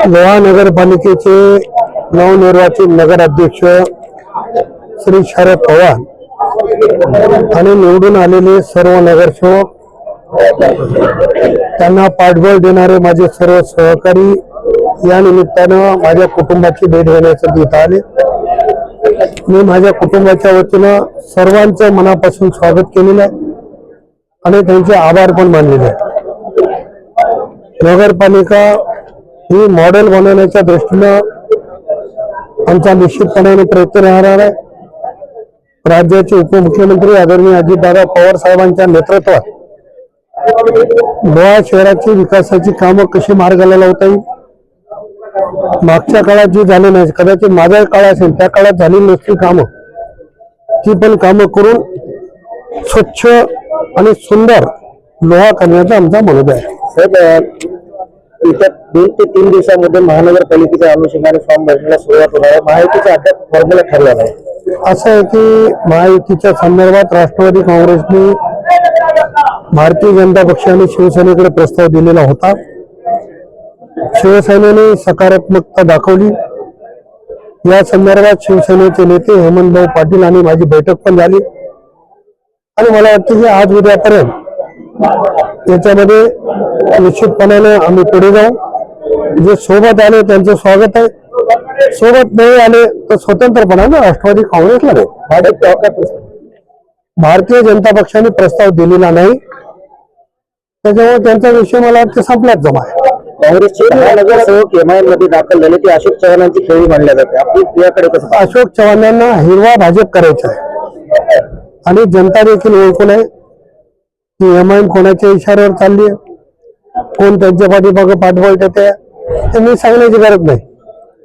लोहा नगरपालिकेचे नवनिर्वाचित नगराध्यक्ष श्री शरद पवार आणि निवडून आलेले सर्व नगरसेवक, त्यांना पाठबळ देणारे माझे सर्व सहकारी या निमित्तानं माझ्या कुटुंबाची भेट घेण्यासाठी इथं आले. मी माझ्या कुटुंबाच्या वतीनं सर्वांचं मनापासून स्वागत केलेलं आहे आणि त्यांचे आभार पण मानलेले आहे. नगरपालिका ही मॉडेल बनवण्याच्या दृष्टीनं आमचा निश्चितपणे प्रयत्न राहणार आहे. राज्याचे उपमुख्यमंत्री आदरणीय अजितदादा पवार साहेबांच्या नेतृत्वात लोहा शहराची विकासाची कामं कशी मार्गाला लावता येईल, मागच्या काळात जी झाली नाही, कदाचित माझा काळ असेल त्या काळात झाली नसतील कामं, ती पण कामं करून स्वच्छ आणि सुंदर लोहा करण्याचा आमचा मनोदय आहे. साहेब, येत्या 2 ते 3 दिवसांमध्ये महानगरपालिकेच्या अनुषंगाने फॉर्म भरण्याला सुरुवात होणार आहे. महायुतीचा अद्याप फॉर्म्युला ठरला नाही. असं आहे की महायुतीच्या संदर्भात राष्ट्रवादी काँग्रेसने भारतीय जनता पक्ष आणि शिवसेनेकडे प्रस्ताव दिलेला होता. शिवसेनेने सकारात्मकता दाखवली. या संदर्भात शिवसेनेचे नेते हेमंतभाऊ पाटील आणि माझी बैठक पण झाली आणि मला वाटतं की आज उद्यापर्यंत याच्यामध्ये निश्चितपणाने आम्ही पुढे जाऊ. जे सोबत आले त्यांचं स्वागत आहे, सोबत नाही आले तर स्वतंत्रपणाने राष्ट्रवादी काँग्रेसला नाही. भारतीय जनता पक्षाने प्रस्ताव दिलेला नाही, त्याच्यामुळे त्यांचा विषय मला वाटतं संपलाच जमा आहे. काँग्रेसचे नगरसेवक एमआयएम मध्ये दाखल झाले ते अशोक चव्हाणांची खेळी मानल्या जाते. आपली याकडे कसं? अशोक चव्हाणांना हिरवा भाजप करायचा आहे आणि जनता देखील ओळखून आहे की एमआयएम कोणाच्या इशाऱ्यावर चालली आहे, कोण त्यांच्या पाठीमागे पाठबळ देते ते मी सांगण्याची गरज नाही.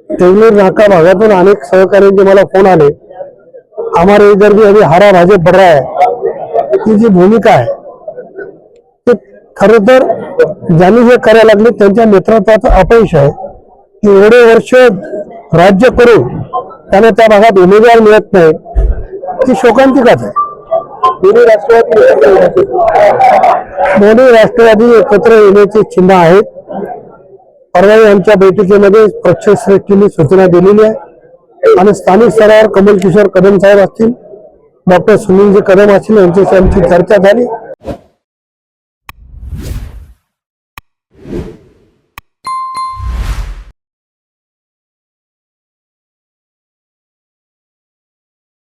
तेवढीर नाका भागातून अनेक सहकार्यांचे मला फोन आले, हमारे इधर भी अभी हरा भाजप बढ़ रहा है. ती जी भूमिका आहे ते खरं तर ज्यांनी हे करायला लागले त्यांच्या नेतृत्वाचं अपयश आहे की एवढे वर्ष राज्य करून त्यांना त्या भागात उमेदवार मिळत नाही, ती शोकांतिकाच आहे. दोन्ही राष्ट्रवादी एकत्र येण्याचे चिन्ह आहेत. परवा आमच्या बैठकीमध्ये पक्षश्रेष्ठींनी सूचना दिलेली आहे आणि स्थानिक स्तरावर कमल किशोर कदम साहेब असतील, डॉक्टर सुनीलजी कदम असतील यांच्याशी आमची चर्चा झाली.